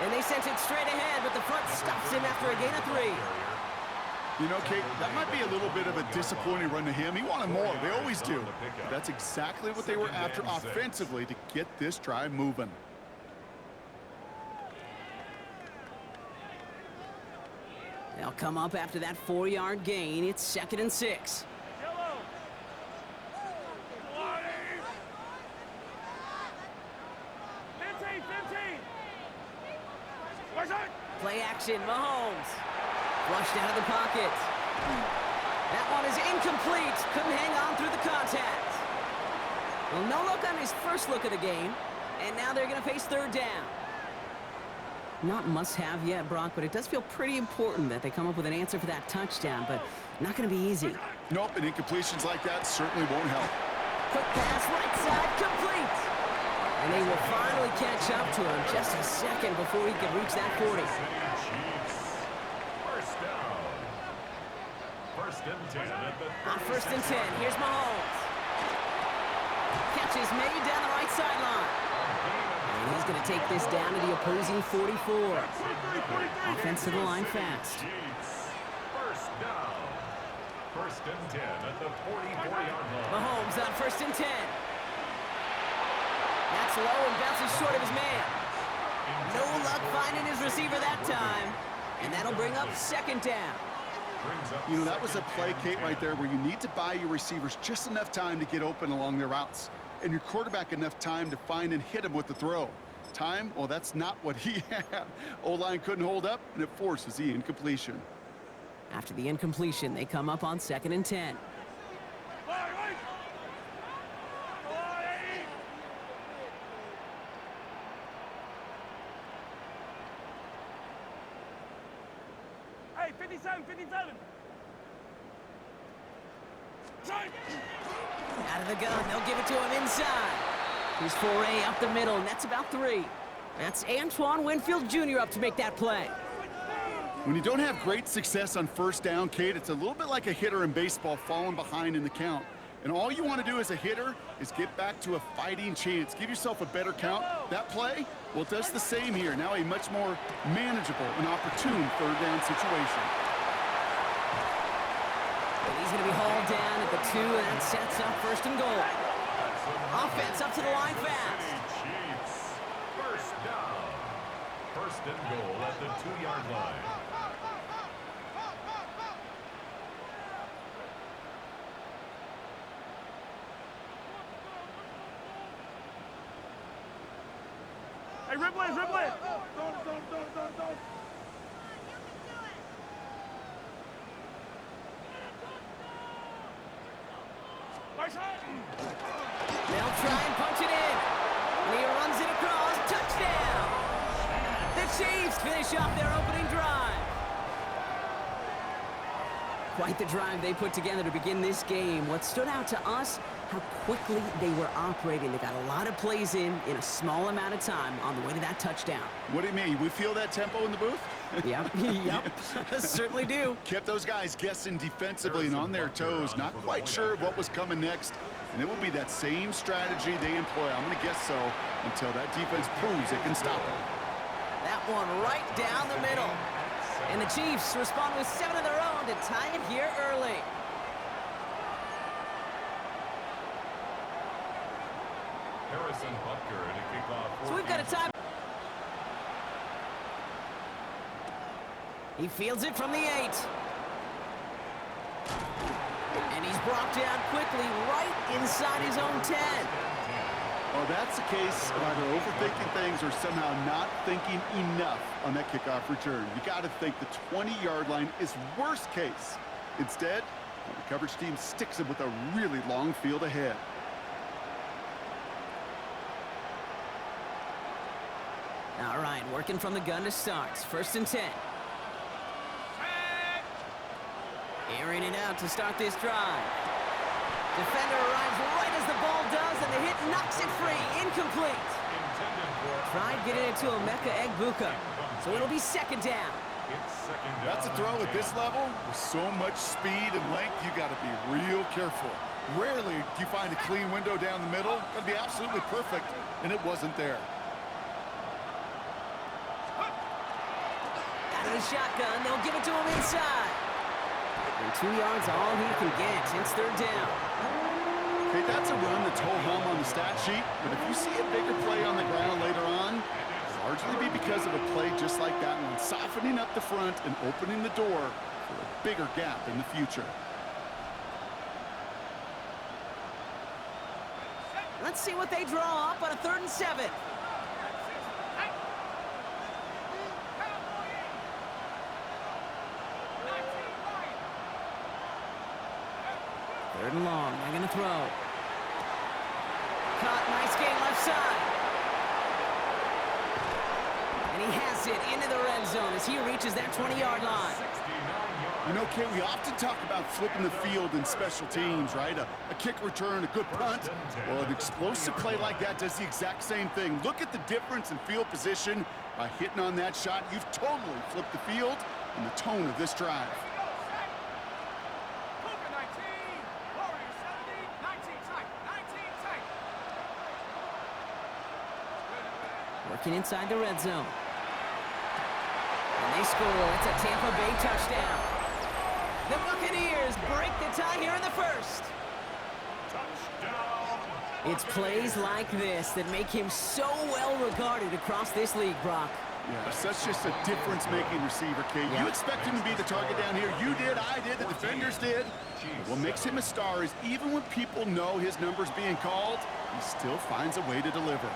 And they sent it straight ahead, but the front stops him after a gain of 3. You know, Kate, that might be a little bit of a disappointing run to him. He wanted more. They always do. But that's exactly what they were after offensively to get this drive moving. They'll come up after that 4-yard gain. It's 2nd and 6. Play action, Mahomes. Flushed out of the pocket. That one is incomplete. Couldn't hang on through the contact. Well, no look on his first look of the game. And now they're going to face 3rd down. Not must-have yet, Brock, but it does feel pretty important that they come up with an answer for that touchdown, but not going to be easy. Nope, and incompletions like that certainly won't help. Quick pass, right side, complete. And they will finally catch up to him just a second before he can reach that 40. First down. 1st and 10 at the 30. On 1st and 10, here's Mahomes. Catch is made down the right sideline. And he's going to take this down to the opposing 44. Offense to the line fast. First down. 1st and 10 at the 44-yard line. Mahomes on 1st and 10. That's low and bounces short of his man. No luck finding his receiver that time. And that'll bring up 2nd down. You know, that was a play, Kate, right there where you need to buy your receivers just enough time to get open along their routes. And your quarterback enough time to find and hit him with the throw. Time? Well, that's not what he had. O-line couldn't hold up, and it forces the incompletion. After the incompletion, they come up on 2nd and 10. Hey, 57, 57. Out of the gun, they'll give it to him inside. Here's foray up the middle, and that's about 3. That's Antoine Winfield Jr. up to make that play. When you don't have great success on 1st down, Kate, it's a little bit like a hitter in baseball falling behind in the count. And all you want to do as a hitter is get back to a fighting chance. Give yourself a better count. That play, well, it does the same here. Now a much more manageable and opportune 3rd down situation. And he's going to be hauled down at the 2, and that sets up 1st and goal. Offense up to the line fast. Chiefs. First down. 1st and goal at the 2-yard line. Hey, Ripley, Ripley. Don't. They'll try and punch it in. And he runs it across. Touchdown! The Chiefs finish off their opening drive. Quite the drive they put together to begin this game. What stood out to us, how quickly they were operating. They got a lot of plays in a small amount of time on the way to that touchdown. What do you mean? We feel that tempo in the booth? Yep, certainly do. Kept those guys guessing defensively and on their toes, not quite sure what was coming next. And it will be that same strategy they employ, I'm going to guess so, until that defense proves it can stop it. That one right down the middle. And the Chiefs respond with 7 of their own to tie it here early. Harrison Butker to kick off. So we've got a time. He fields it from the 8. And he's brought down quickly right inside his own 10. Well, that's the case of either overthinking things or somehow not thinking enough on that kickoff return. You got to think the 20-yard line is worst case. Instead, the coverage team sticks him with a really long field ahead. All right, working from the gun to start. 1st and 10. Airing it out to start this drive. Defender arrives right as the ball does, and the hit knocks it free. Incomplete. Tried getting it to Emeka Egbuka, so it'll be 2nd down. That's a throw at this level. With so much speed and length, you got to be real careful. Rarely do you find a clean window down the middle. That'd be absolutely perfect, and it wasn't there. the shotgun. They'll give it to him inside. And 2 yards all he can get. It's third down. Okay, that's a run that's ho-hum on the stat sheet, but if you see a bigger play on the ground later on, it'll largely be because of a play just like that one, softening up the front and opening the door for a bigger gap in the future. Let's see what they draw up on a 3rd and 7. Third and long. They're going to throw. Caught. Nice game left side. And he has it into the red zone as he reaches that 20-yard line. You know, Kay, we often talk about flipping the field in special teams, right? A kick return, a good punt. Well, an explosive play like that does the exact same thing. Look at the difference in field position. By hitting on that shot, you've totally flipped the field and the tone of this drive. Working inside the red zone. And they score. It's a Tampa Bay touchdown. The Buccaneers break the tie here in the first. Touchdown. It's plays like this that make him so well regarded across this league, Brock. Yeah, such just a difference-making receiver, Kate. Yeah. You expect him to be the target down here. You did, I did, the defenders did. But what makes him a star is even when people know his number's being called, he still finds a way to deliver.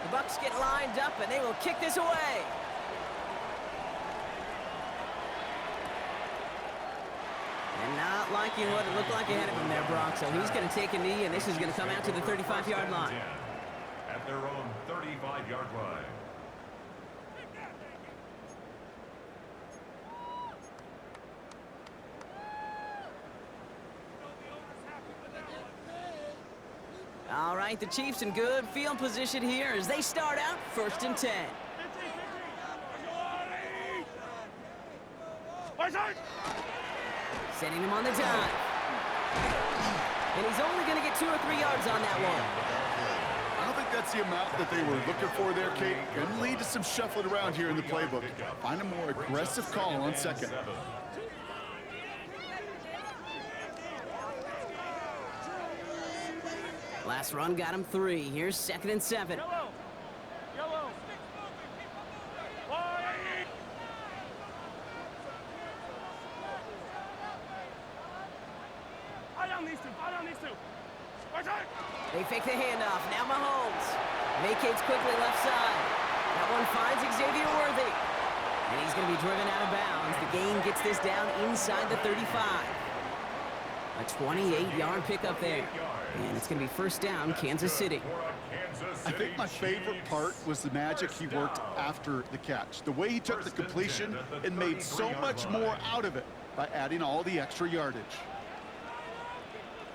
The Bucs get lined up, and they will kick this away. And not liking what it looked like ahead of him there, Brock. So he's going to take a knee, and this is going to come out to the 35-yard line. At their own 35-yard line. All right, the Chiefs in good field position here as they start out 1st and 10. Setting him on the dive. And he's only going to get 2 or 3 yards on that one. I don't think that's the amount that they were looking for there, Kate. Going to lead to some shuffling around here in the playbook. Find a more aggressive call on second. Last run got him 3. Here's 2nd and 7. Yellow. Yellow. Wide. Eye on these two. Eye on these two. Right side. They fake the handoff. Now Mahomes vacates quickly left side. That one finds Xavier Worthy. And he's going to be driven out of bounds. The gain gets this down inside the 35. A 28-yard pickup there. And it's going to be 1st down, Kansas City. I think my favorite part was the magic he worked after the catch. The way he took the completion and made so much more out of it by adding all the extra yardage.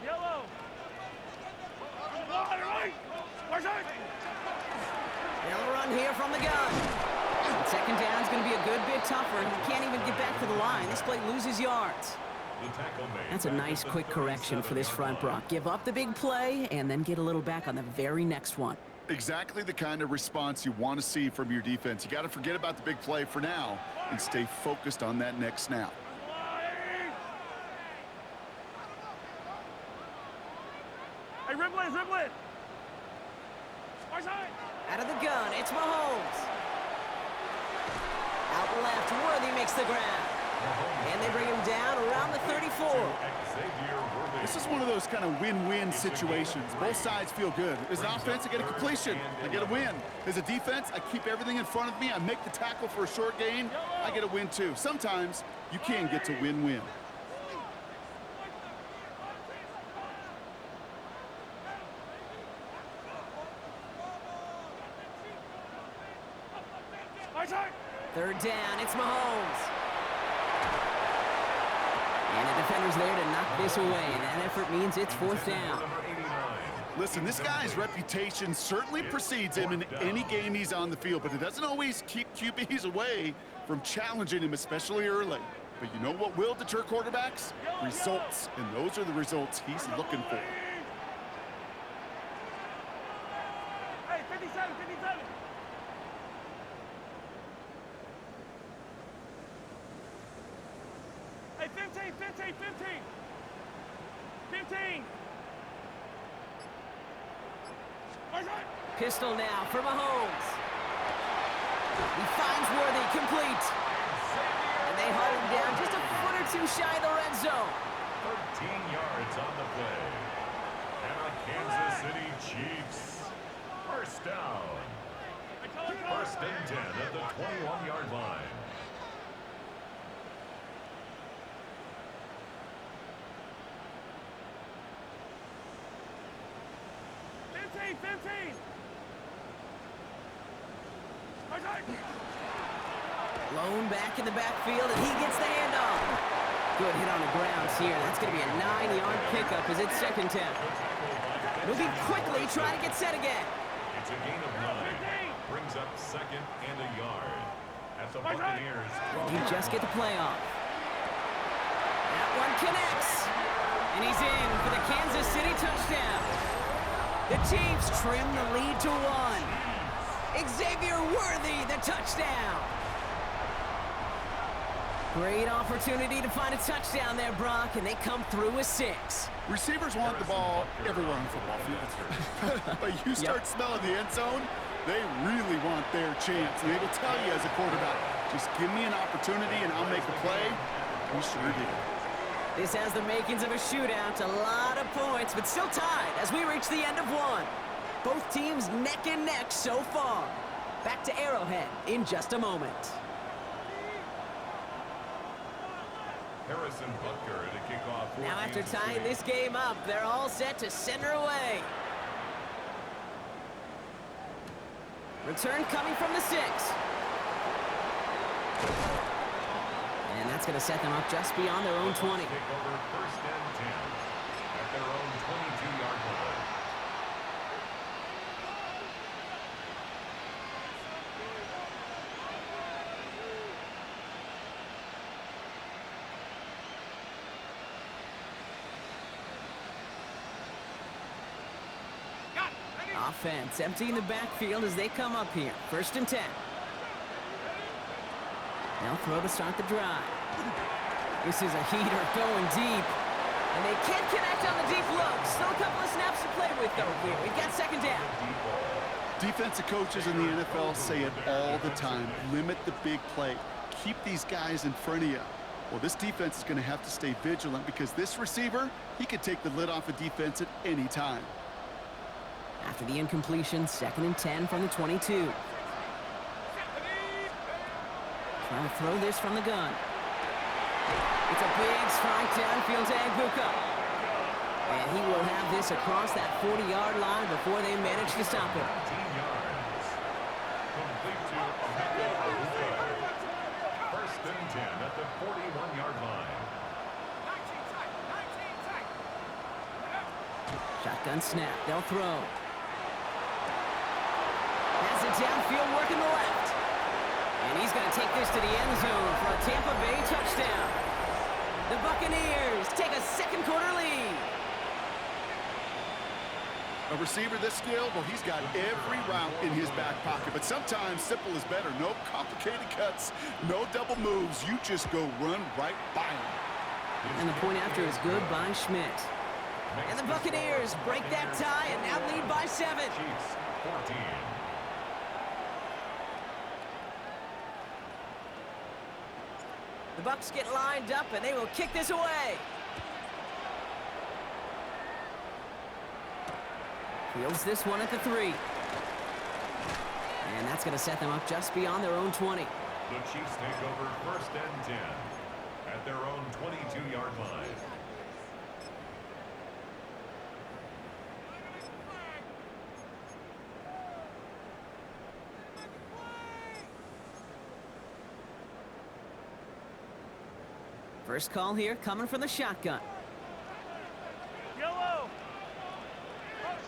Yellow. Right. Right side. They'll run here from the gun. And 2nd down is going to be a good bit tougher. He can't even get back to the line. This play loses yards. That's a nice quick correction for this front, Brock. Give up the big play and then get a little back on the very next one. Exactly the kind of response you want to see from your defense. You got to forget about the big play for now and stay focused on that next snap. Hey, Ripley, Ripley. Right side. Out of the gun, it's Mahomes. Out left, Worthy makes the ground. And they bring him down around the 34. This is one of those kind of win-win situations. Both sides feel good. As an offense, I get a completion. I get a win. As a defense, I keep everything in front of me. I make the tackle for a short gain. I get a win, too. Sometimes you can get to win-win. Right side. 3rd down, it's Mahomes. And the defender's there to knock this away, and that effort means it's 4th down. Listen, this guy's reputation certainly precedes him in any game he's on the field, but it doesn't always keep QBs away from challenging him, especially early. But you know what will deter quarterbacks? Results, and those are the results he's looking for. Hey, 57, 57. 15, 15, 15. 15. Pistol now for Mahomes. He finds Worthy, complete. And they haul him down just a foot or two shy of the red zone. 13 yards on the play. And the Kansas City Chiefs. First down. First and 10 at the 21-yard line. Lone back in the backfield, and he gets the handoff. Good hit on the grounds here. That's going to be a 9-yard pickup as it's second down. Moving quickly, trying to get set again. It's a gain of 9. Brings up second and a yard. At the Buccaneers. You just get the play off. That one connects. And he's in for the Kansas City touchdown. The Chiefs trim the lead to 1. Xavier Worthy, the touchdown. Great opportunity to find a touchdown there, Brock, and they come through with 6. Receivers want the ball everywhere on the football field. But you start smelling the end zone, they really want their chance. And they will tell you as a quarterback, just give me an opportunity and I'll make a play. We sure did. This has the makings of a shootout. A lot of points, but still tied as we reach the end of 1. Both teams neck and neck so far. Back to Arrowhead in just a moment. Harrison Butker to kick off. Now after tying this game up, they're all set to send her away. Return coming from the 6. And that's going to set them up just beyond their own 20. Take over first and 10 at their own 22-yard line. Offense emptying the backfield as they come up here. First and 10. They'll throw to start the drive. This is a heater going deep. And they can't connect on the deep look. Still a couple of snaps to play with, though, here. We've got second down. Defensive coaches in the NFL say it all the time. Limit the big play. Keep these guys in front of you. Well, this defense is going to have to stay vigilant because this receiver, he could take the lid off a defense at any time. After the incompletion, second and 10 from the 22. Trying to throw this from the gun. It's a big strike downfield to Agbuka. And he will have this across that 40-yard line before they manage to stop him. 19 yards. Complete to Agbuka. First and 10 at the 41-yard line. Shotgun snap. They'll throw. Has it downfield, working the left. And he's going to take this to the end zone for a Tampa Bay touchdown. The Buccaneers take a second quarter lead. A receiver this skilled, well, he's got every route in his back pocket. But sometimes simple is better. No complicated cuts, no double moves. You just go run right by him. And the point after is good by Schmidt. And the Buccaneers break that tie and now lead by 7. Chiefs 14. The Bucs get lined up and they will kick this away. Fields this one at the 3. And that's going to set them up just beyond their own 20. The Chiefs take over first and 10 at their own 22-yard line. First call here coming from the shotgun. Yellow.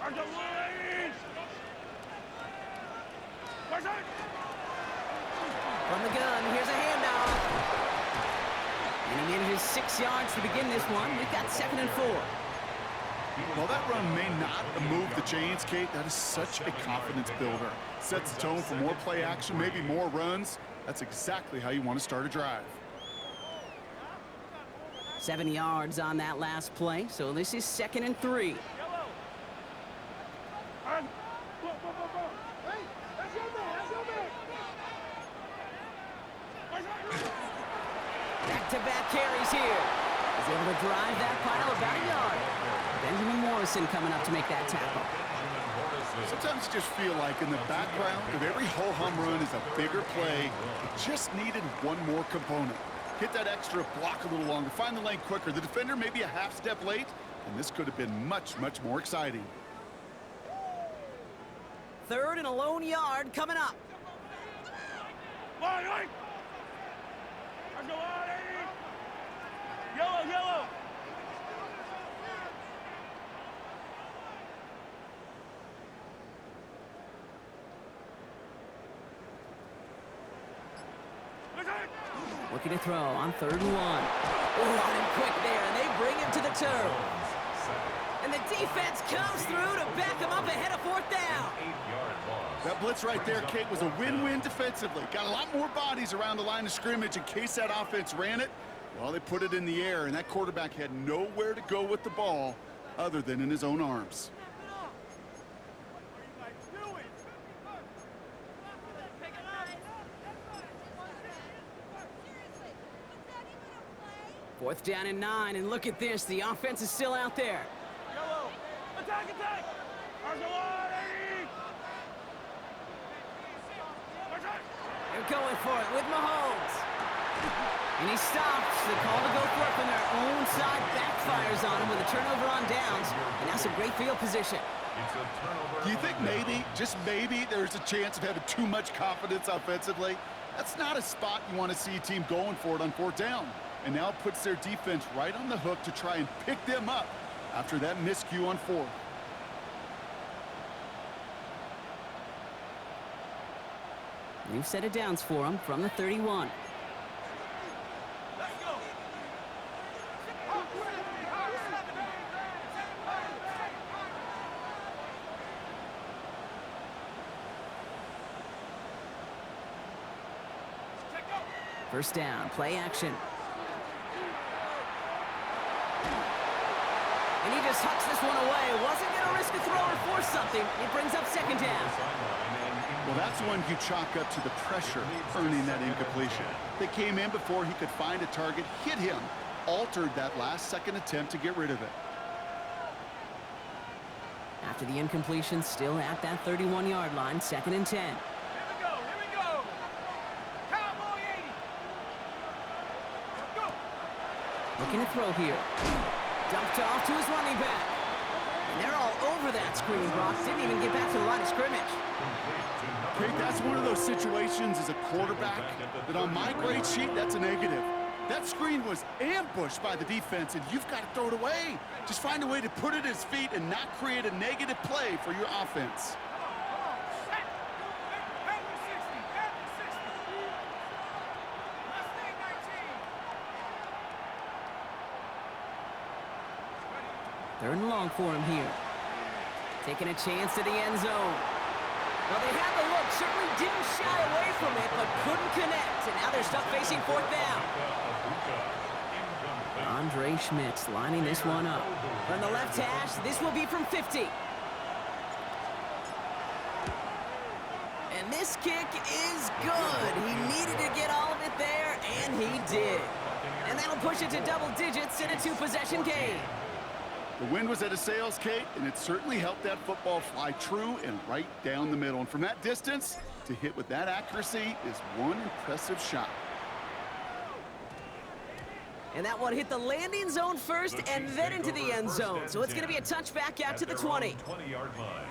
From the gun, here's a handoff. And he manages 6 yards to begin this one. We've got second and 4. While that run may not move the chains, Kate, that is such a confidence builder. Sets the tone for more play action, maybe more runs. That's exactly how you want to start a drive. 7 yards on that last play, so this is 2nd and 3. Yellow. And go. Hey, that's your man. That's your man. Back-to-back carries here. He's able to drive that pile about a yard. Benjamin Morrison coming up to make that tackle. Sometimes you just feel like in the background of every ho-hum run is a bigger play. It just needed one more component. Hit that extra block a little longer, find the lane quicker. The defender may be a half step late, and this could have been much, much more exciting. 3rd and a lone yard coming up. Line. Let's go on, 80. Yellow. Looking to throw on 3rd and 1. Oh, on him quick there, and they bring him to the turf. And the defense comes through to back him up ahead of 4th down. That blitz right there, Kate, was a win-win defensively. Got a lot more bodies around the line of scrimmage in case that offense ran it. Well, they put it in the air, and that quarterback had nowhere to go with the ball other than in his own arms. Fourth down and 9, and look at this. The offense is still out there. Yellow. Attack. Let's go on, 80. They're going for it with Mahomes. And he stops. The call to go for it from their own side backfires on him with a turnover on downs. And now some great field position. Do you think maybe, just maybe, there's a chance of having too much confidence offensively? That's not a spot you want to see a team going for it on 4th down. And now it puts their defense right on the hook to try and pick them up after that miscue on 4th. New set of downs for him from the 31. Let's go. First down, play action. And he just hucks this one away. Wasn't going to risk a throw or force something. It brings up 2nd down. Well, that's one you chalk up to the pressure, earning that incompletion. They came in before he could find a target, hit him, altered that last second attempt to get rid of it. After the incompletion, still at that 31-yard line, 2nd and 10. Here we go. Cowboy 80. Go. Looking to throw here. Dumped off to his running back. And they're all over that screen, Brock. Didn't even get back to the line of scrimmage. Kate, that's one of those situations as a quarterback that on my grade sheet, that's a negative. That screen was ambushed by the defense, and you've got to throw it away. Just find a way to put it at his feet and not create a negative play for your offense. Third and long for him here. Taking a chance to the end zone. Well, they had the look, certainly didn't shy away from it, but couldn't connect. And now they're stuck facing 4th down. Andre Schmitz lining this one up. From the left hash, this will be from 50. And this kick is good. He needed to get all of it there, and he did. And that'll push it to double digits in a 2-possession game. The wind was at a sails, Kate, and it certainly helped that football fly true and right down the middle. And from that distance, to hit with that accuracy is one impressive shot. And that one hit the landing zone first and then into the end zone. So it's going to be a touchback out to the 20. 20-yard line.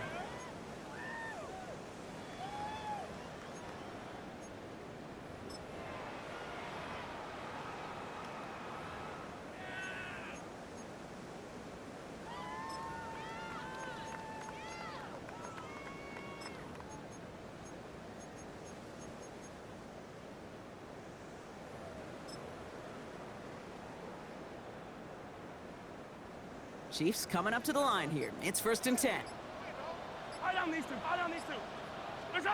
Chiefs coming up to the line here. It's 1st and 10. Eye on these two. Let's go.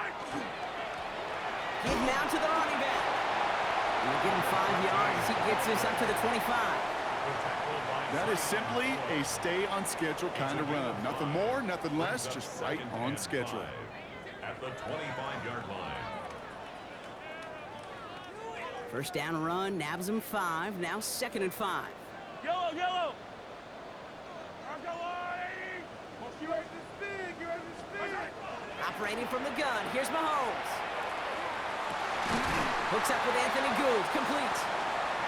Give now to the running back. And they give him 5 yards. He gets this up to the 25. That is simply a stay-on-schedule kind of run. Nothing more, nothing less, just right on schedule. At the 25-yard line. First down run, nabs him 5. Now 2nd and 5. Yellow, yellow. I'll go wide. You ready to speed? You ready to speed? Operating from the gun, here's Mahomes. Hooks up with Anthony Gould, complete.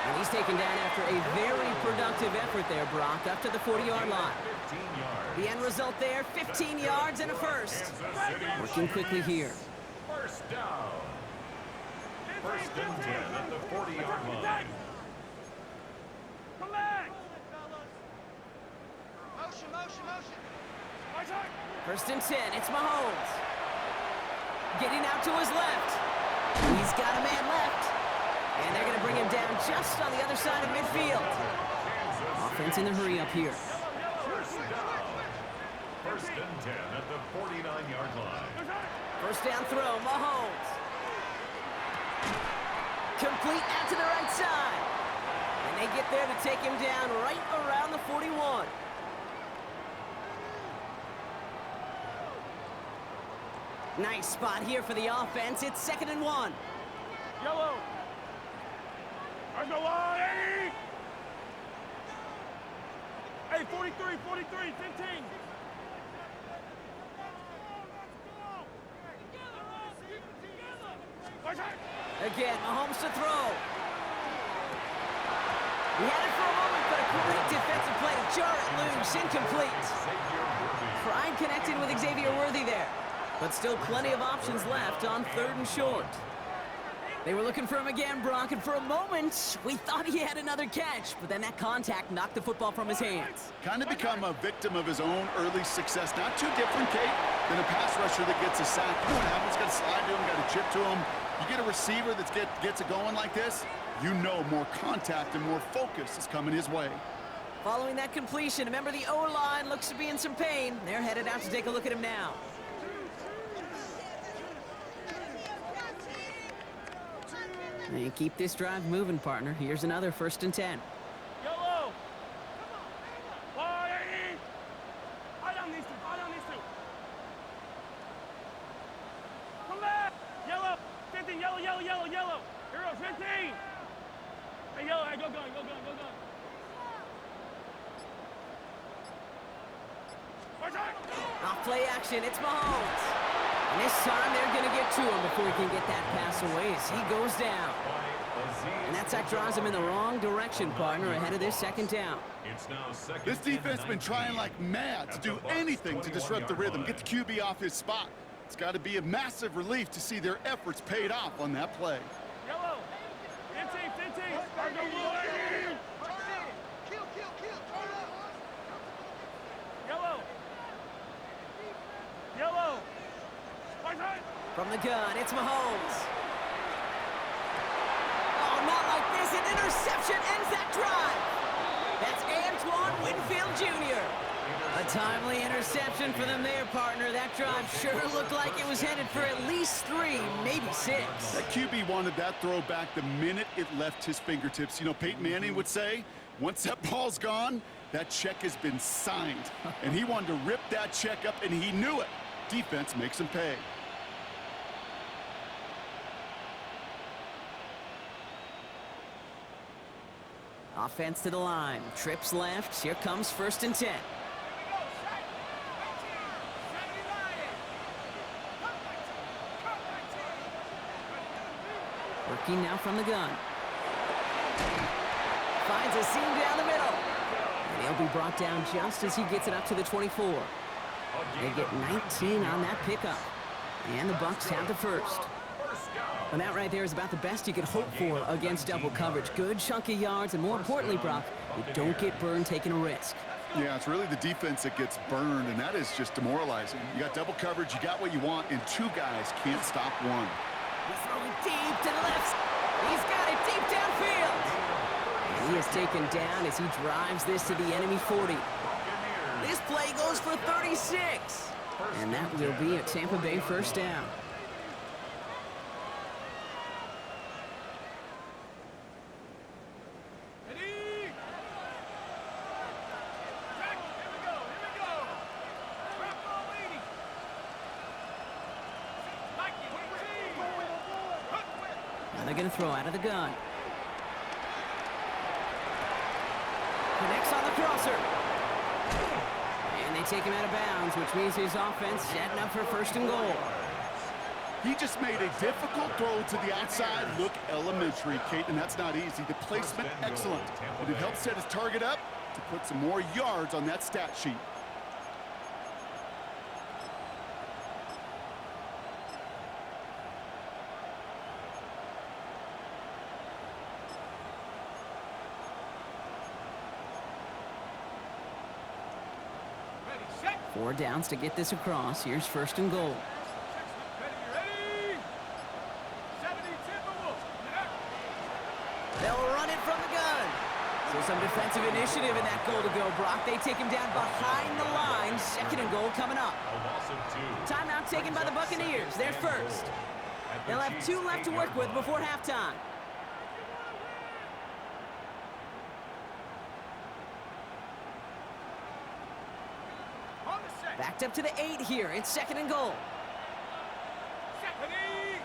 And he's taken down after a very productive effort there, Brock, up to the 40-yard line. 15 yards. The end result there, 15 yards and a first. Working quickly here. First down. First and 10 at the 40-yard line. Come back. Motion, motion, motion. First and 10, it's Mahomes. Getting out to his left. He's got a man left. And they're going to bring him down just on the other side of midfield. Offense in the hurry up here. First and 10 at the 49-yard line. First down throw, Mahomes. Complete out to the right side. And they get there to take him down right around the 41. Nice spot here for the offense. It's 2nd and 1. Yellow. I'll go wide. Hey, 43, 43, 15. Again, Mahomes to throw. He had it for a moment, but a great defensive play to jar it loose. Incomplete. Pride connected with Xavier Worthy there. But still plenty of options left on 3rd and short. They were looking for him again, Brock, and for a moment, we thought he had another catch. But then that contact knocked the football from his hands. Kind of become a victim of his own early success. Not too different, Kate, than a pass rusher that gets a sack. You know what happens? Got to slide to him, got to chip to him. You get a receiver that gets it going like this, you know more contact and more focus is coming his way. Following that completion, remember the O-line looks to be in some pain. They're headed out to take a look at him now. And keep this drive moving, partner. Here's another 1st and 10. Yellow. Wide. I don't need to. Come back. Yellow. 15. Yellow, yellow, yellow, yellow. Here goes 15. Hey, yellow. Hey, go going. Off play action, it's Mahomes. And this time they're going to get to him before he can get that pass away as he goes down. And that sack draws him in the wrong direction, partner, ahead of this 2nd down. This defense has been trying like mad to do anything to disrupt the rhythm, get the QB off his spot. It's got to be a massive relief to see their efforts paid off on that play. Yellow. 15. I'll go wide. Kill. Yellow. Yellow. From the gun, it's Mahomes. Oh, not like this. An interception ends that drive. That's Antoine Winfield Jr. A timely interception for them there, partner. That drive sure looked like it was headed for at least 3, maybe 6. That QB wanted that throw back the minute it left his fingertips. You know, Peyton Manning would say, once that ball's gone, that check has been signed. And he wanted to rip that check up, and he knew it. Defense makes him pay. Offense to the line. Trips left. Here comes 1st and 10. Working now from the gun. Finds a seam down the middle. And he'll be brought down just as he gets it up to the 24. They get 19 on that pickup. And the Bucs have the first. And that right there is about the best you could hope for against double coverage. Good chunky yards, and more importantly, Brock, you don't get burned taking a risk. Yeah, it's really the defense that gets burned, and that is just demoralizing. You got double coverage, you got what you want, and 2 guys can't stop one. He's throwing deep to the left. He's got it deep downfield. And he is taken down as he drives this to the enemy 40. This play goes for 36. And that will be a Tampa Bay 1st down. And they're going to throw out of the gun. Connects on the crosser. And they take him out of bounds, which means his offense setting up for 1st and goal. He just made a difficult throw to the outside. Look elementary, Kate, and that's not easy. The placement, excellent. And it helps set his target up to put some more yards on that stat sheet. Ready, set. 4 downs to get this across. Here's 1st and goal. Ready, 70 Timberwolves. They'll run it from the gun. So some defensive initiative in that goal to go, Brock. They take him down behind the line. 2nd and goal coming up. A loss of 2. Timeout taken by the Buccaneers. They're first. They'll have 2 left to work with before halftime. On the set. Backed up to the 8 here. It's 2nd and goal. Set. Ready.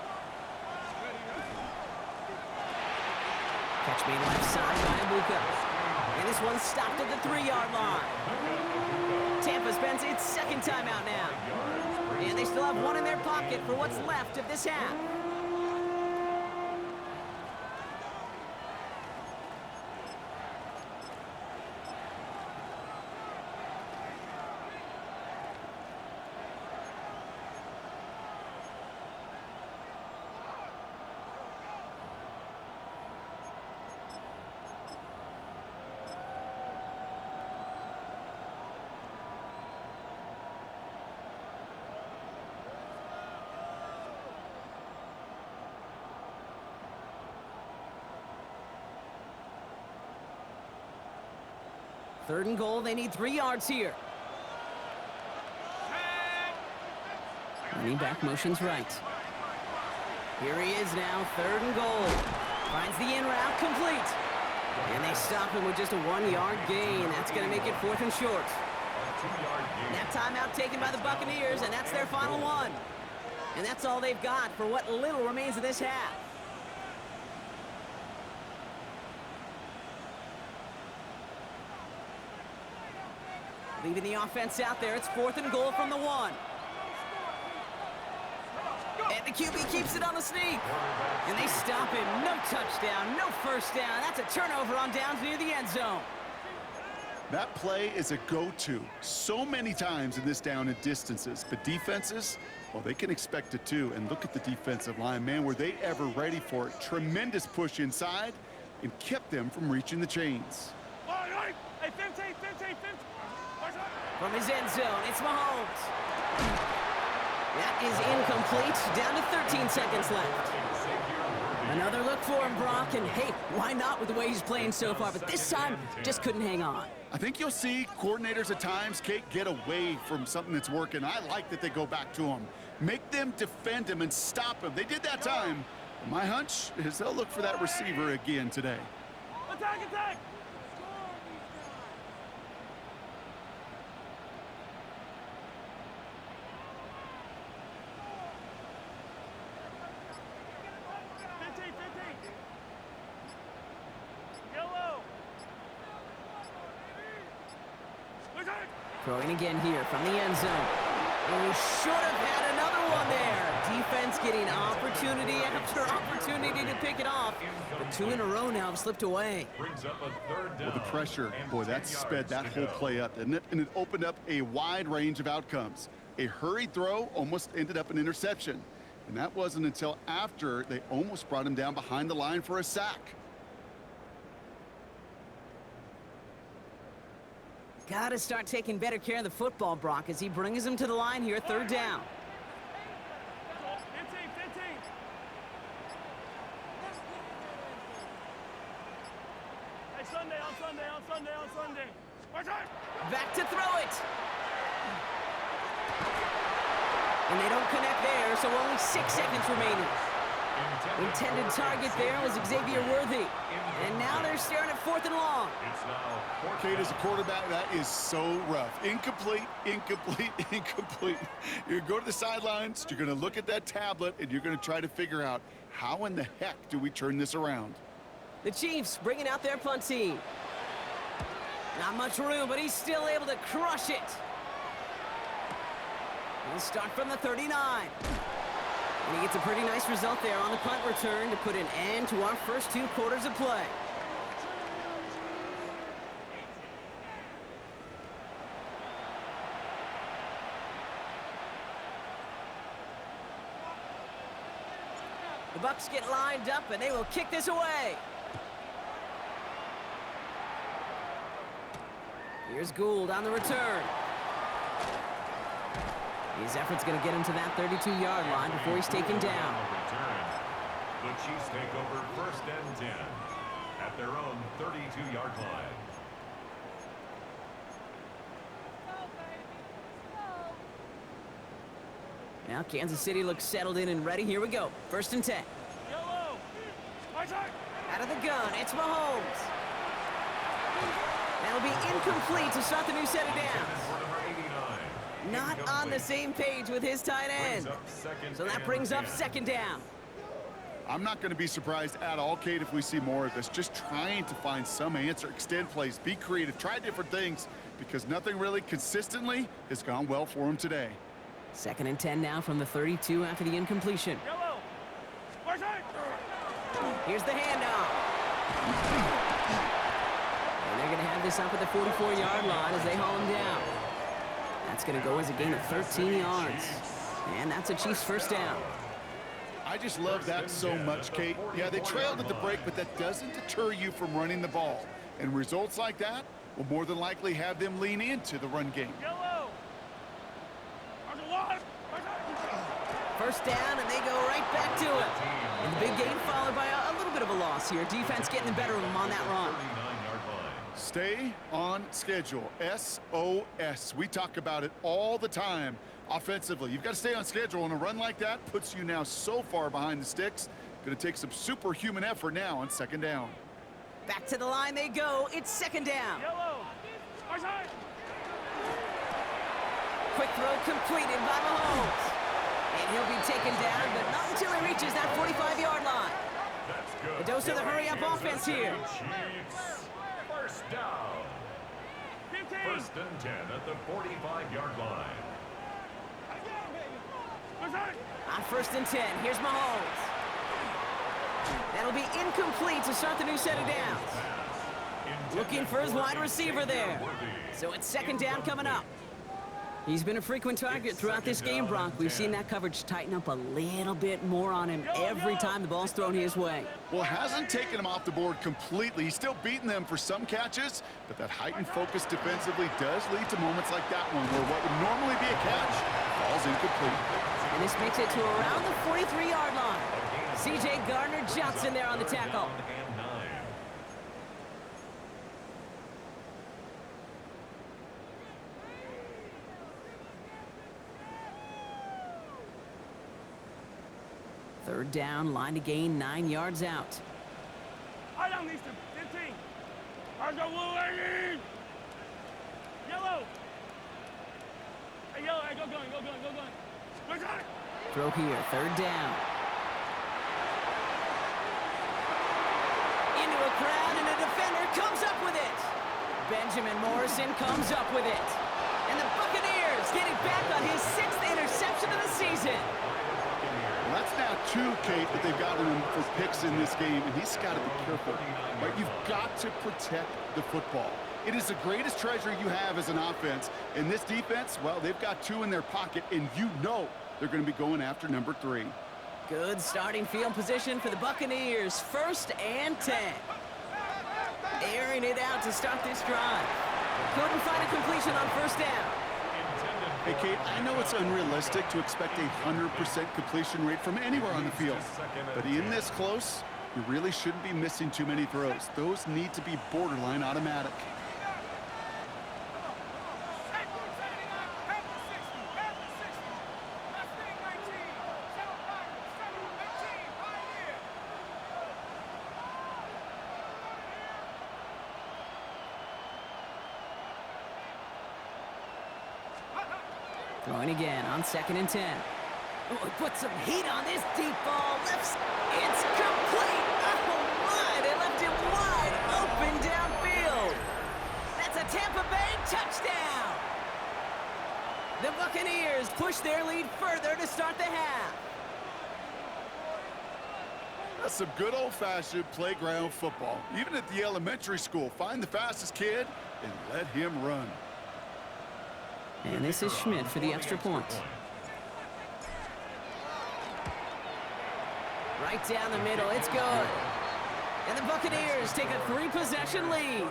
Catch made left side by Abuka. And this one's stopped at the 3-yard line. Tampa spends its 2nd timeout now. And they still have 1 in their pocket for what's left of this half. Third and goal, they need 3 yards here. Running back motions right. Here he is now, 3rd and goal. Finds the in route complete. And they stop him with just a 1-yard gain. That's going to make it 4th and short. That timeout taken by the Buccaneers, and that's their final one. And that's all they've got for what little remains of this half. Leaving the offense out there, it's 4th and goal from the 1. And the QB keeps it on the sneak. And they stop him. No touchdown, no 1st down. That's a turnover on downs near the end zone. That play is a go-to so many times in this down and distances. But defenses, well, they can expect it too. And look at the defensive line, man, were they ever ready for it? Tremendous push inside and kept them from reaching the chains. Hey, 15. From his end zone, it's Mahomes. That is incomplete. Down to 13 seconds left. Another look for him, Brock. And hey, why not with the way he's playing so far? But this time, just couldn't hang on. I think you'll see coordinators at times, Kate, get away from something that's working. I like that they go back to him. Make them defend him and stop him. They did that time. My hunch is they'll look for that receiver again today. Attack! 15. Yellow. Throwing again here from the end zone. And we should have had another one there. Defense getting opportunity after opportunity to pick it off. But 2 in a row now have slipped away. Brings up a 3rd down. Well, the pressure, boy, that sped that whole play up, didn't it? And it opened up a wide range of outcomes. A hurried throw almost ended up an interception. And that wasn't until after they almost brought him down behind the line for a sack. Got to start taking better care of the football, Brock, as he brings him to the line here, 3rd down. 15. Hey, Sunday. Back to throw it. And they don't connect there, so only 6 seconds remaining. Intended target there was Xavier Worthy. And now they're staring at 4th and long. It's now fourth Kate, as a down. quarterback, that is so rough. Incomplete, incomplete, incomplete. You're going to go to the sidelines, you're going to look at that tablet, and you're going to try to figure out how in the heck do we turn this around. The Chiefs bringing out their punt team. Not much room, but he's still able to crush it. He'll start from the 39. And he gets a pretty nice result there on the punt return to put an end to our first 2 quarters of play. The Bucs get lined up, and they will kick this away. Here's Gould on the return. His effort's going to get him to that 32-yard line before he's taken down. The Chiefs take over 1st and 10 at their own 32-yard line. Now Kansas City looks settled in and ready. Here we go. 1st and 10. Yellow. Right side. Out of the gun, it's Mahomes. That'll be incomplete to start the new set of downs. For number 89. Not on the same page with his tight end. So that brings up 2nd down. I'm not going to be surprised at all, Kate, if we see more of this. Just trying to find some answer, extend plays, be creative, try different things, because nothing really consistently has gone well for him today. 2nd and 10 now from the 32 after the incompletion. Yellow. Right side. Here's the handoff. And they're going to have this up at the 44-yard line as they haul him down. That's going to go as a gain of 13 yards. And that's a Chiefs 1st down. I just love that so much, Kate. Yeah, they trailed at the break, but that doesn't deter you from running the ball. And results like that will more than likely have them lean into the run game. Yellow. Right side. 1st down, and they go right back to it. And the big gain followed by a little bit of a loss here. Defense getting the better of them on that run. 39-yard line. Stay on schedule. SOS. We talk about it all the time offensively. You've got to stay on schedule, and a run like that puts you now so far behind the sticks. Going to take some superhuman effort now on 2nd down. Back to the line they go. It's 2nd down. Yellow. Right side. Quick throw completed by Mahomes. And he'll be taken down, but not until he reaches that 45-yard line. That's good. A dose of the hurry-up offense here. Chiefs. 1st down. 15. 1st and 10 at the 45-yard line. Right side. On 1st and 10, here's Mahomes. That'll be incomplete to start the new set of downs. Looking for his wide receiver there. So it's 2nd down coming up. He's been a frequent target throughout this game, Bronk. We've seen that coverage tighten up a little bit more on him every time the ball's thrown his way. Well, hasn't taken him off the board completely. He's still beating them for some catches, but that heightened focus defensively does lead to moments like that one where what would normally be a catch falls incomplete. And this makes it to around the 43-yard line. C.J. Gardner-Johnson there on the tackle. And 9. Third down, line to gain 9 yards out. I don't need to. 15. How's the blue Yellow. Hey, yellow. Hey, go going. Right side. Throw here, 3rd down. Into a crowd, and a defender comes up with it. Benjamin Morrison comes up with it. And the Buccaneers getting back on his 6th interception of the season. Well, that's now 2, Kate, that they've gotten him for picks in this game, and he's got to be careful. Right? You've got to protect the football. It is the greatest treasure you have as an offense. And this defense, well, they've got 2 in their pocket, and you know they're going to be going after number 3. Good starting field position for the Buccaneers. 1st and 10. Airing it out to start this drive. Couldn't find a completion on 1st down. Hey, Kate, I know it's unrealistic to expect a 100% completion rate from anywhere on the field. But in this close, you really shouldn't be missing too many throws. Those need to be borderline automatic. Throwing again on 2nd and 10. Oh, put some heat on this deep ball. Left. It's complete. Oh, my. They left it wide open downfield. That's a Tampa Bay touchdown. The Buccaneers push their lead further to start the half. That's some good old-fashioned playground football. Even at the elementary school, find the fastest kid and let him run. And this is Schmidt for the extra point. Right down the middle, it's good. And the Buccaneers take a 3-possession lead. 31,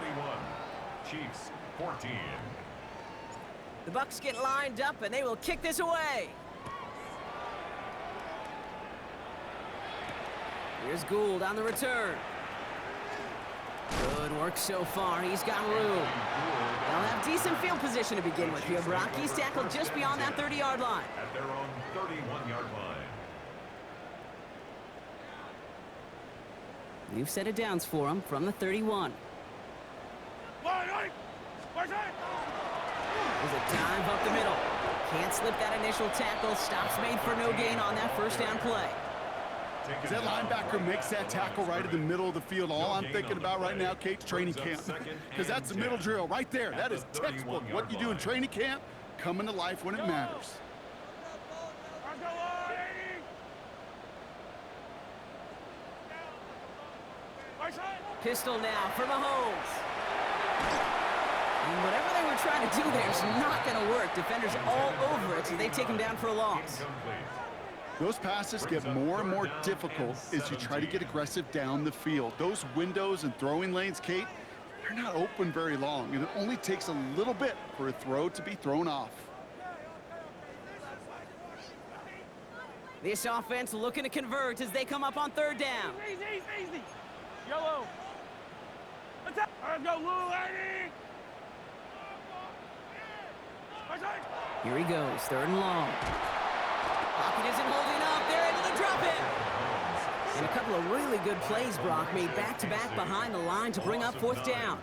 Chiefs 14. The Bucs get lined up, and they will kick this away. Here's Gould on the return. Good work so far. He's got room. They'll have decent field position to begin with here, Brock. He's tackled just beyond that 30-yard line. At their own 31-yard line. We've set it downs for him from the 31. There's a dive up the middle. Can't slip that initial tackle. Stops made for no gain on that first down play. As that linebacker makes that tackle right in the middle of the field, all I'm thinking about right now, Kate's training camp. Because that's the middle drill right there. That is textbook. What you do in training camp, coming to life when it matters. Pistol now for Mahomes. And whatever they were trying to do there is not going to work. Defenders all over it, so they take him down for a loss. Those passes get more and more difficult as you try to get aggressive down the field. Those windows and throwing lanes, Kate, they're not open very long, and it only takes a little bit for a throw to be thrown off. This offense looking to convert as they come up on 3rd down. Easy. Yellow. Attack. Let's go, Lou Lady. Here he goes, 3rd and long. Pocket isn't holding up. They're able to drop it. And a couple of really good plays, Brock, made back-to-back behind the line to bring up 4th down.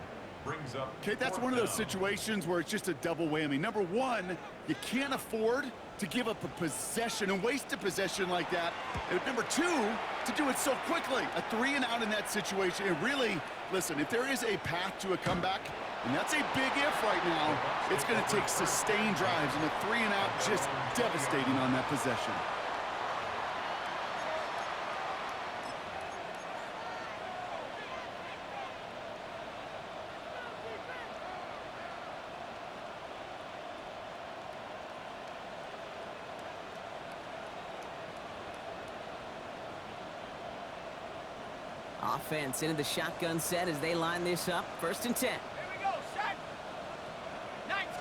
Kate, that's one of those situations where it's just a double whammy. Number one, you can't afford to give up a possession and waste a possession like that. And number two, to do it so quickly. A 3 and out in that situation. And really, listen, if there is a path to a comeback, and that's a big if right now, it's going to take sustained drives, and a 3 and out just devastating on that possession. Offense into the shotgun set as they line this up. 1st and 10. Here we go, set. Nice.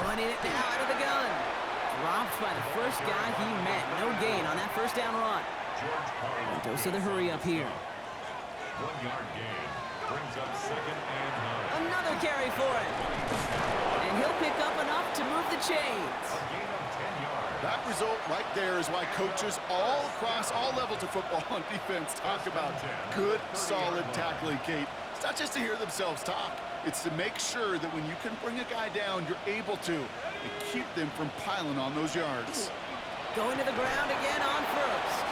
Running it now out of the gun. Dropped by the first guy he met. No gain on that 1st down run. And dose of the hurry up here. 1-yard gain. Brings up 2nd and 9. Another carry for him. And he'll pick up enough to move the chains. A gain of 10 yards. That result right there is why coaches all across all levels of football on defense talk about good, solid tackling, Kate. It's not just to hear themselves talk. It's to make sure that when you can bring a guy down, you're able to and keep them from piling on those yards. Going to the ground again on 1st.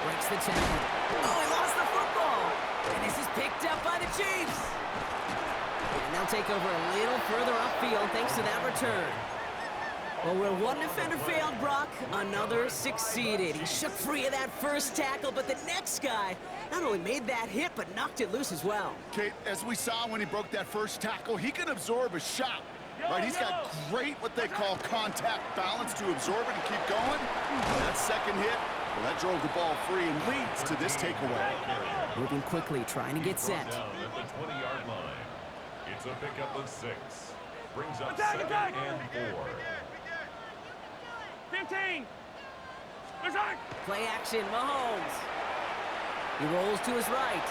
Breaks the tackle. Oh, he lost the football. And this is picked up by the Chiefs. And they'll take over a little further upfield thanks to that return. Well, where one defender failed, Brock, another succeeded. He shook free of that first tackle, but the next guy not only made that hit, but knocked it loose as well. Kate, as we saw when he broke that first tackle, he can absorb a shot. Right, he's got great what they call contact balance to absorb it and keep going. That 2nd hit, well, that drove the ball free and leads to this takeaway. Moving quickly, trying to get set. Down at the 20-yard line. It's a pickup of 6. Brings up 2nd and 4. 15. Play action, Mahomes. He rolls to his right.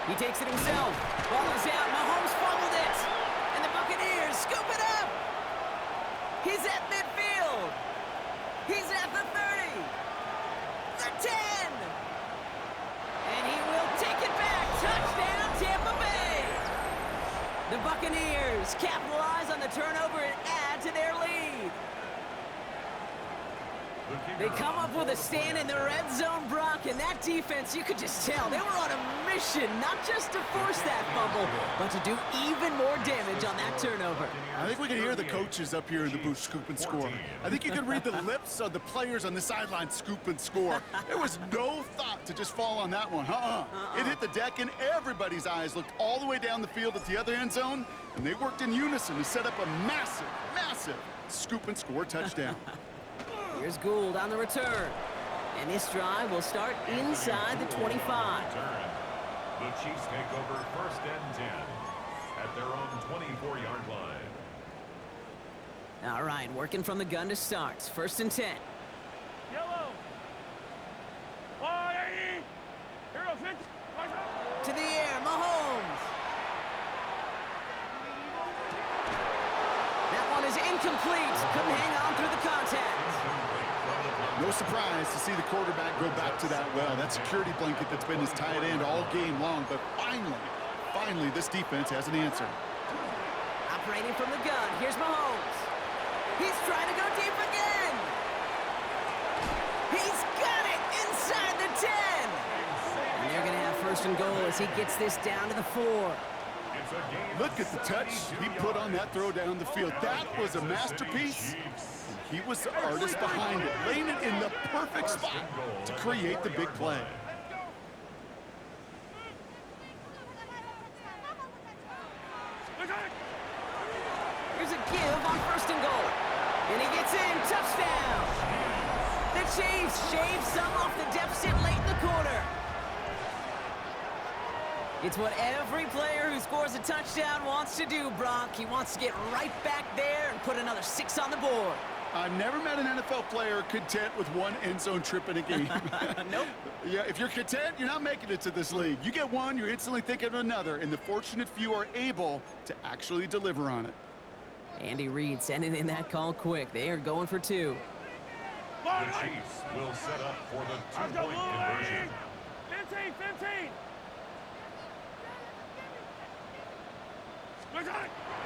He takes it himself. Ball is out. Mahomes fumbled it. And the Buccaneers scoop it up. He's at midfield. He's at the 30. The 10. And he will take it back. Touchdown, Tampa Bay. The Buccaneers capitalize on the turnover and add to their lead. They come up with a stand in the red zone, Brock, and that defense, you could just tell, they were on a mission, not just to force that fumble, but to do even more damage on that turnover. I think we can hear the coaches up here in the booth scoop and score. I think you can read the lips of the players on the sideline scoop and score. There was no thought to just fall on that one. It hit the deck, and everybody's eyes looked all the way down the field at the other end zone, and they worked in unison to set up a massive, massive scoop and score touchdown. Here's Gould on the return. And this drive will start inside the 25. The Chiefs take over 1st and 10 at their own 24-yard line. All right, working from the gun to start. 1st and 10. Yellow. 180. Hero 50. To the air, Mahomes. That one is incomplete. Couldn't hang on through the contact. No surprise to see the quarterback go back to that well. That security blanket that's been his tight end all game long. But finally, this defense has an answer. Operating from the gun, here's Mahomes. He's trying to go deep again. He's got it inside the 10. And they're going to have 1st and goal as he gets this down to the 4. Look at the touch he put on that throw down the field. That was a masterpiece. He was the artist behind it, laying it in the perfect spot to create the big play. Here's a give on 1st and goal. And he gets in, touchdown. The Chiefs shave some off the deficit late in the quarter. It's what every player who scores a touchdown wants to do, Brock. He wants to get right back there and put another 6 on the board. I've never met an NFL player content with one end zone trip in a game. Nope. Yeah, if you're content, you're not making it to this league. You get one, you're instantly thinking of another, and the fortunate few are able to actually deliver on it. Andy Reid sending in that call quick. They are going for 2. The Chiefs will set up for the 2-point conversion. 15.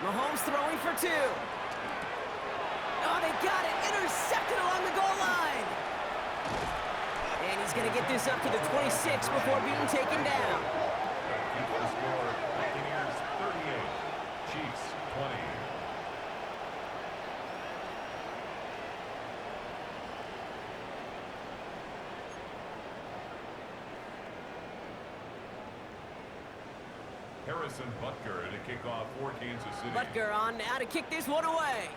Mahomes throwing for 2. Oh, they got it. Intercepted along the goal line. And he's going to get this up to the 26 before being taken down. The score, Buccaneers 38, Chiefs 20. Harrison Butker to kick off for Kansas City. Butker on now to kick this one away.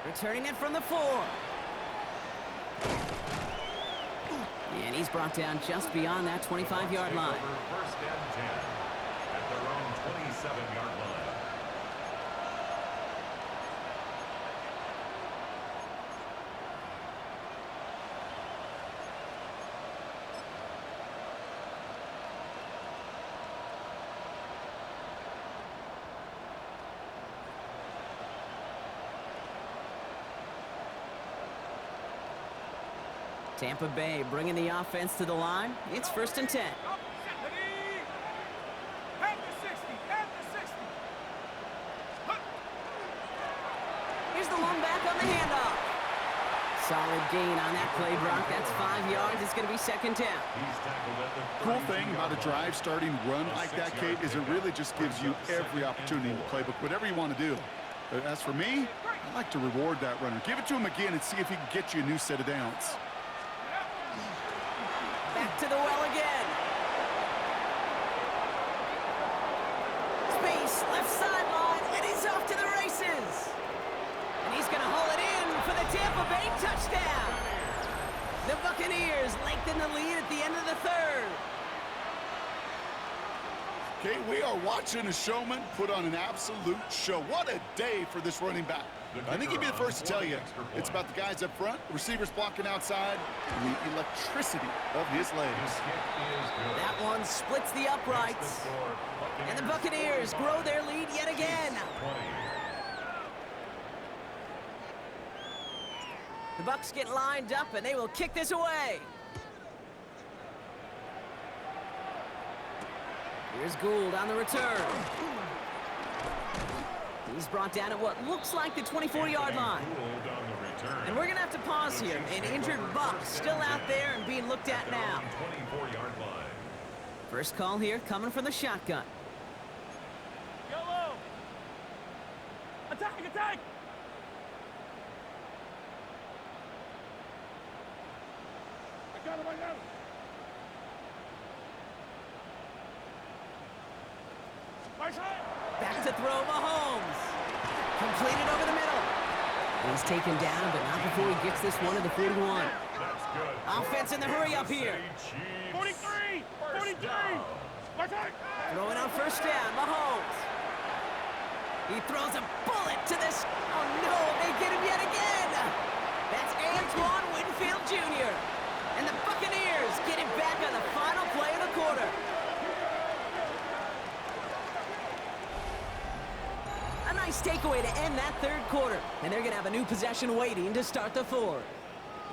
Returning it from the 4. And he's brought down just beyond that 25-yard line. 1st and 10 at their own 27-yard line. Tampa Bay bringing the offense to the line. It's 1st and 10. Here's the one back on the handoff. Solid gain on that play, Brock. That's 5 yards. It's going to be 2nd down. Cool thing about a drive starting run like that, Kate, is it really just gives you every opportunity in the playbook, whatever you want to do. But as for me, I like to reward that runner. Give it to him again and see if he can get you a new set of downs. Back to the well again. Space, left sideline, and he's off to the races. And he's going to haul it in for the Tampa Bay touchdown. The Buccaneers lengthen the lead at the end of the 3rd. Okay, we are watching a showman put on an absolute show. What a day for this running back. I think he'd be the first to tell you it's about the guys up front, receivers blocking outside, and the electricity of his legs. That one splits the uprights. And the Buccaneers grow their lead yet again. The Bucs get lined up, and they will kick this away. Here's Gould on the return. He's brought down at what looks like the 24-yard line. And we're going to have to pause here. An injured Buck still out there and being looked at now. First call here coming from the shotgun. Yellow! Attack, attack! I got him, I got him! Back to throw, Mahomes. Completed over the middle. He's taken down, but not before he gets this one to the 41. Offense in the hurry up here. 43! 43! Throwing on first down, Mahomes. He throws a bullet to this. Oh no, they get him yet again. That's Antoine Winfield Jr. And the Buccaneers get him back on the final play of the quarter. A nice takeaway to end that third quarter. And they're going to have a new possession waiting to start the fourth.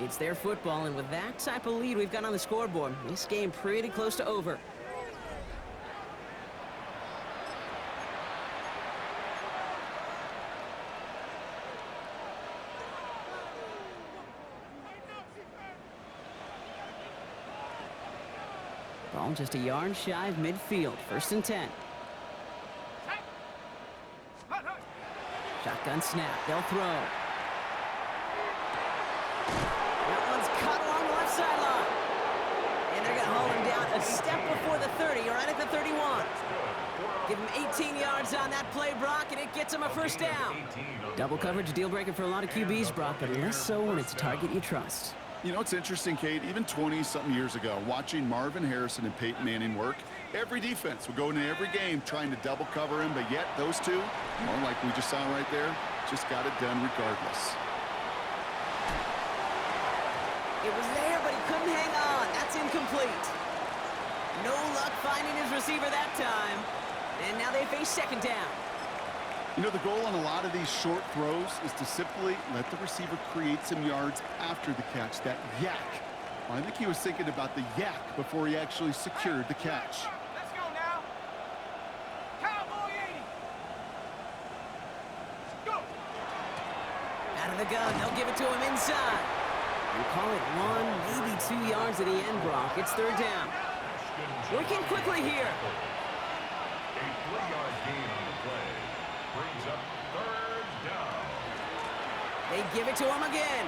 It's their football, and with that type of lead we've got on the scoreboard, this game pretty close to over. Ball just a yard shy of midfield. 1st and 10. Shotgun snap. They'll throw. That one's caught along the left sideline. And they're going to haul him down a step before the 30, right at the 31. Give him 18 yards on that play, Brock, and it gets him a first down. Double coverage, deal breaker for a lot of QBs, Brock, but less so when it's a target you trust. You know, it's interesting, Kate, even 20-something years ago, watching Marvin Harrison and Peyton Manning work, every defense would go into every game trying to double cover him, but yet those two, well, like we just saw right there, just got it done regardless. It was there, but he couldn't hang on. That's incomplete. No luck finding his receiver that time. And now they face 2nd down. You know, the goal on a lot of these short throws is to simply let the receiver create some yards after the catch, that yak. Well, I think he was thinking about the yak before he actually secured the catch. Let's go now. Cowboy 80. Go. Out of the gun, they'll give it to him inside. You call it 1, maybe 2 yards at the end, Brock. It's 3rd down. Working quickly here. A 3-yard gain on the play brings up 3rd down. They give it to him again.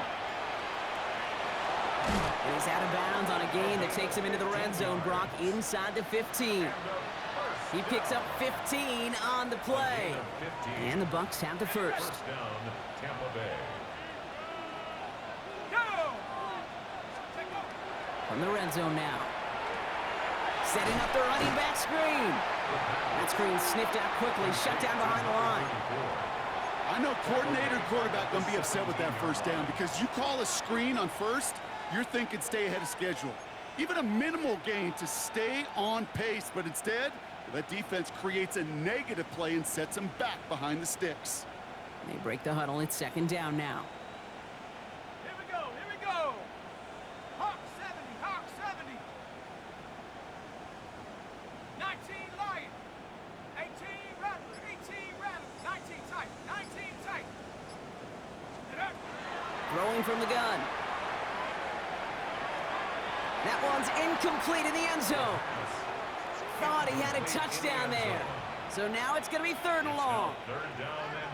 And he's out of bounds on a gain that takes him into the red zone, Brock, inside the 15. He picks up 15 on the play. And the Bucs have the first. First down, Tampa Bay. From the red zone now. Setting up the running back screen. That screen sniffed out quickly, shut down behind the line. I know coordinator and quarterback going to be upset with that first down because you call a screen on first, you're thinking stay ahead of schedule. Even a minimal gain to stay on pace, but instead, that defense creates a negative play and sets them back behind the sticks. They break the huddle. It's 2nd down now. Here we go, here we go. Hawk 70, Hawk 70. 19 Lion. 18 Rattler, 18 Rattler. 19 tight, 19 tight. Get up. Throwing from the gun. That one's incomplete in the end zone. Thought he had a touchdown there. So now it's going to be 3rd and long.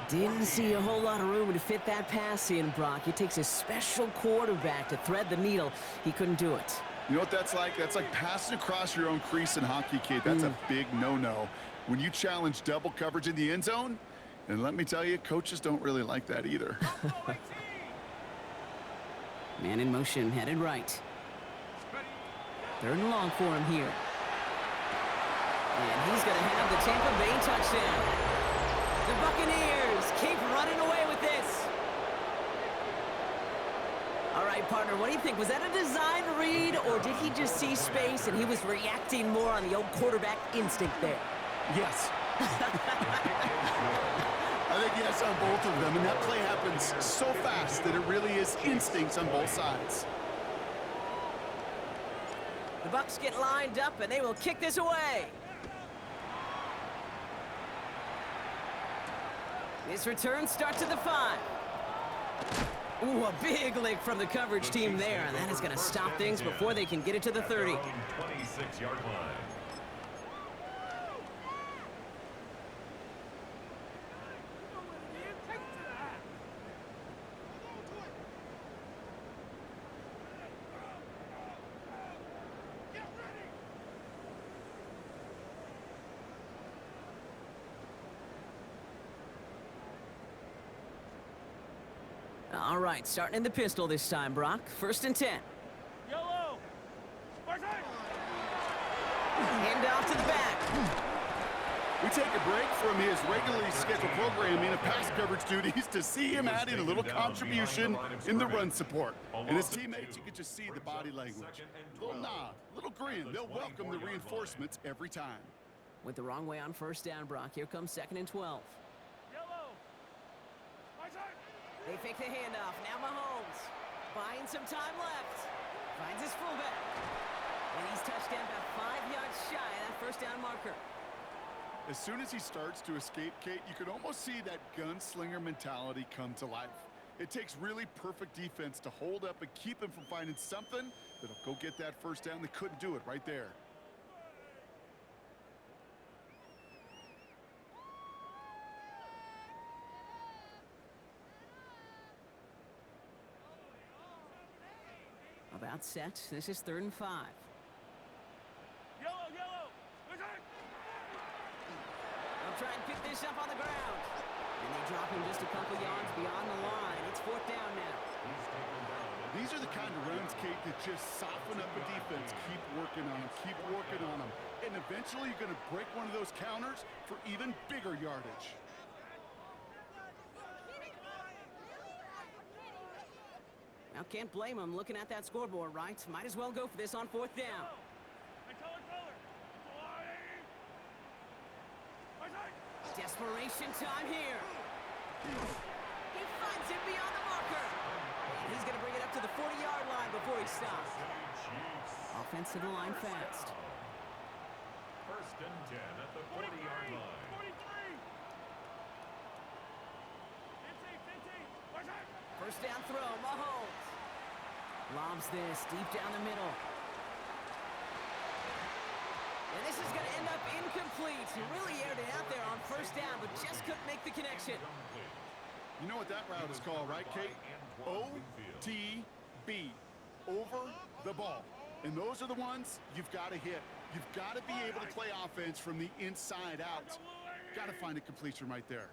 Didn't see a whole lot of room to fit that pass in, Brock. It takes a special quarterback to thread the needle. He couldn't do it. You know what that's like? That's like passing across your own crease in hockey, Kate. That's a big no-no. When you challenge double coverage in the end zone, and let me tell you, coaches don't really like that either. Man in motion, headed right. 3rd and long for him here. And he's going to have the Tampa Bay touchdown. The Buccaneers keep running away with this. All right, partner, what do you think? Was that a design read, or did he just see space and he was reacting more on the old quarterback instinct there? Yes. I think yes on both of them, and that play happens so fast that it really is instincts on both sides. The Bucs get lined up, and they will kick this away. This return starts at the 5. Ooh, a big lick from the coverage team there, and that is going to stop things before they can get it to the 30. 26-yard line. All right, starting in the pistol this time, Brock. 1st and 10. Yellow. Hand off to the back. We take a break from his regularly scheduled programming of pass coverage duties to see him add in a little contribution in the run support. And his teammates, you can just see the body language. Little nod, little grin. They'll welcome the reinforcements every time. Went the wrong way on 1st down, Brock. Here comes 2nd and 12. Yellow. They fake the handoff. Now Mahomes. Buying some time left. Finds his fullback. And he's touched down about 5 yards shy of that 1st down marker. As soon as he starts to escape, Kate, you can almost see that gunslinger mentality come to life. It takes really perfect defense to hold up and keep him from finding something that'll go get that 1st down. They couldn't do it right there. About set. This is 3rd and 5. Yellow. They'll try and pick this up on the ground. And they drop him just a couple yards beyond the line. It's 4th down now. These are the kind of runs, Kate, that just soften up a defense. Keep working on them, keep working on them. And eventually you're going to break one of those counters for even bigger yardage. Now, can't blame him looking at that scoreboard, right? Might as well go for this on 4th down. Desperation time here. He finds it beyond the marker. And he's going to bring it up to the 40-yard line before he stops. Offense to the line fast. 1st and 10 at the 40-yard line. 1st down throw, Mahomes. Lobs this deep down the middle. And this is going to end up incomplete. He really aired it out there on 1st down, but just couldn't make the connection. You know what that route is called, right, Kate? OTB. Over the ball. And those are the ones you've got to hit. You've got to be able to play offense from the inside out. Got to find a completion right there.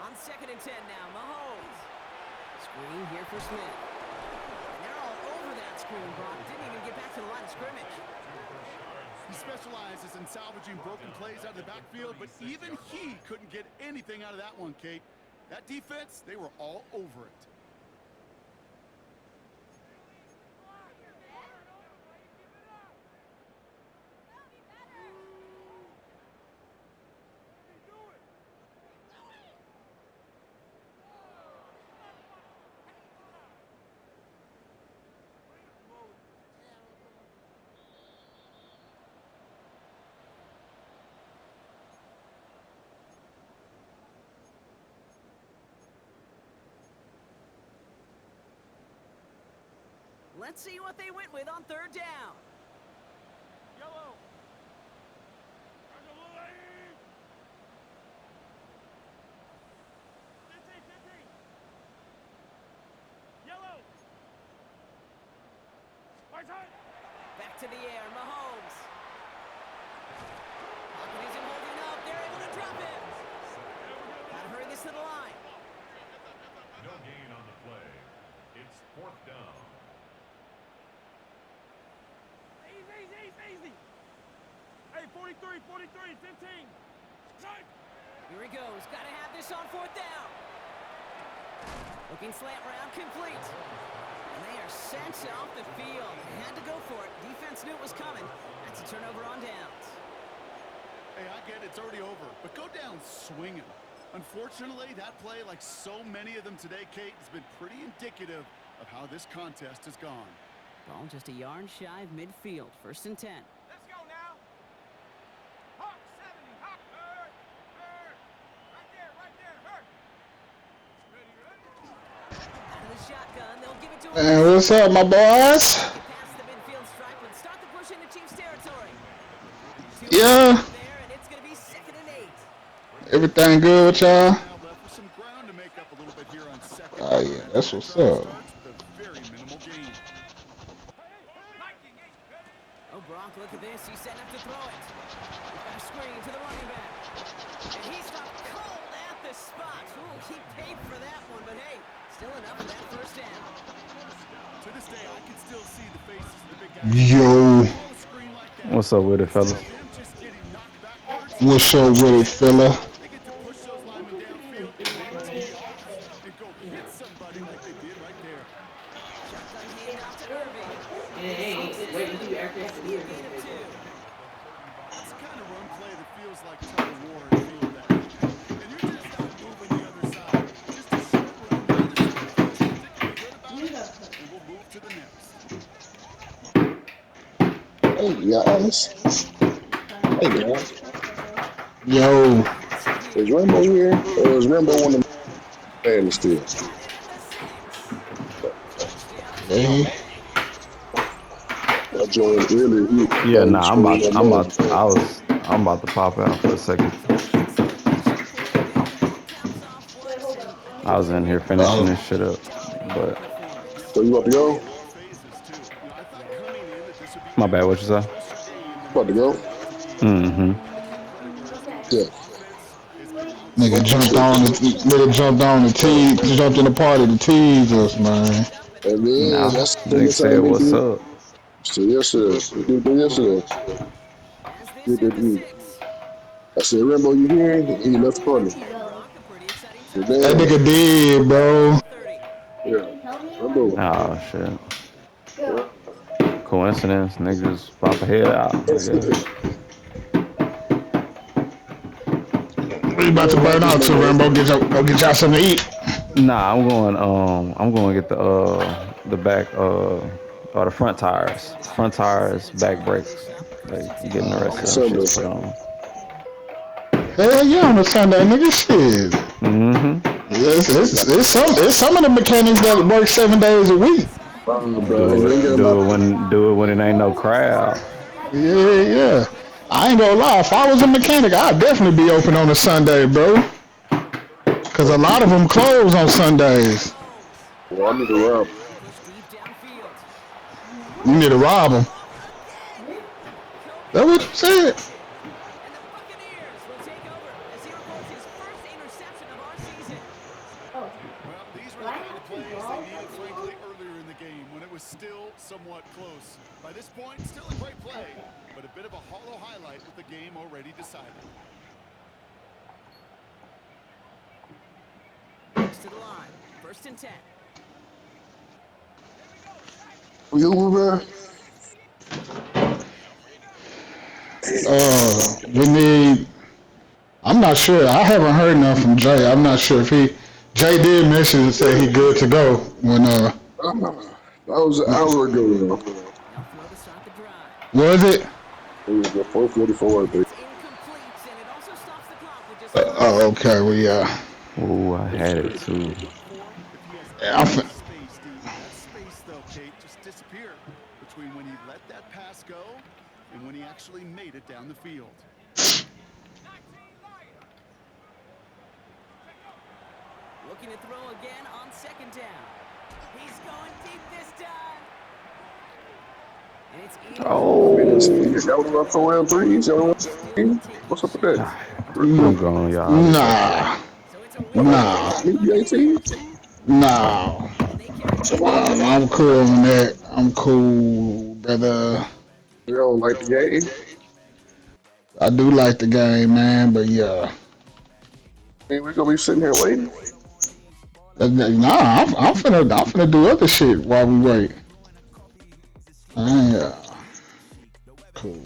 On 2nd and 10 now, Mahomes. Screen here for Smith. And they're all over that screen, Brock. Didn't even get back to the line of scrimmage. He specializes in salvaging broken plays out of the backfield, but even he couldn't get anything out of that one, Kate. That defense, they were all over it. Let's see what they went with on 3rd down. Yellow. Yellow. Back to the air, Mahomes. Pocket isn't holding up. They're able to drop him. Gotta hurry this to the line. No gain on the play. It's 4th down. Easy. Hey, 43, 15. Here he goes. Gotta have this on 4th down. Looking slant route complete. And they are sent off the field. Had to go for it. Defense knew it was coming. That's a turnover on downs. Hey, I get it. It's already over. But go down swinging. Unfortunately, that play, like so many of them today, Kate, has been pretty indicative of how this contest has gone. Ball just a yard shy of midfield. 1st and 10. Let's go now. Hawk 70. Hawk. Hurt. Hurt. Right there. Hurt. Ready. Out of the shotgun, they'll give it to him. Man, what's up, my boys? Past the midfield stripe and start the push into Chiefs territory. Yeah. There, and it's going to be 2nd and 8. Everything good with y'all? Now left with some ground to make up a little bit here on 2nd. Oh, yeah, that's what's up. Very minimal gain. Oh, Gronk, look at this. He's setting up to throw it. Got a screen to the running back. And he stopped cold at the spot. Ooh, he paid for that one, but hey, still enough for that 1st down. To this day, I can still see the faces of the big guys. Yo, What's up with it, fellas? Just getting knocked backwards. what's up with it, fella? They get to push those linemen downfield and tee off and go hit somebody like they did right there. Shotgun handoff to Irving. That's the kind of run play that feels like tug of war and feel that. And you're just not moving the other side. Just a short run down the field. And we'll move to the next. Hey guys. Hey guys. Yo, Is Rambo here? Or is Rambo on the Madden still? hey, I joined earlier. Yeah, nah, I'm about to pop out for a second. I was in here finishing this shit up, but So you about to go? my bad. What you say? About to go? Mm-hmm. Yeah. nigga jumped on the team, jumped in the party to tease us, man. And then Nah, that's nigga said what's up. So yesterday. We did that yesterday. Did that week. I said, Rambo, you here? And he left the party. That nigga did, bro. Yeah. Rambo. Oh shit. Coincidence, niggas about to head out. I guess. We about to burn out too, Rambo. Go get y'all something to eat. Nah, I'm going to get the back or the front tires, back brakes. Like getting the rest of the shit put on. Hell yeah, on a Sunday, nigga, shit. Mm-hmm. It's some of the mechanics that work 7 days a week. Do it when it ain't no crowd. Yeah. I ain't gonna lie, if I was a mechanic, I'd definitely be open on a Sunday, bro. Cause a lot of them close on Sundays. Well, I need to rob. You need to rob them. That's what you said. These were the kind of plays they needed, frankly, earlier in the game when it was still somewhat close. By this point, still a great play, but a bit of a hollow highlight with the game already decided. Next to the line. 1st and 10. You over We need. I'm not sure. I haven't heard nothing from Jay. I'm not sure if Jay did mention and say he good to go when That was an hour ago. Now throw to start the drive. Was it? It was the 4:44, I think. It's incomplete, and it also stops the clock with just Oh, okay. Well, yeah. Ooh, I had it too. I'm Space, Steve. That space, though, Kate, just disappeared between when he let that pass go and when he actually made it down the field. looking to throw again on 2nd down. He's going deep this time. And it's Oh, Y'all want to round threes? Y'all want what's up with that? I'm going, y'all. Nah. Maybe 18? Nah. I'm cool on that. I'm cool, brother. You don't like the game? I do like the game, man, but yeah. Man, we're gonna be sitting here waiting. Nah, I'm finna do other shit while we wait. Cool.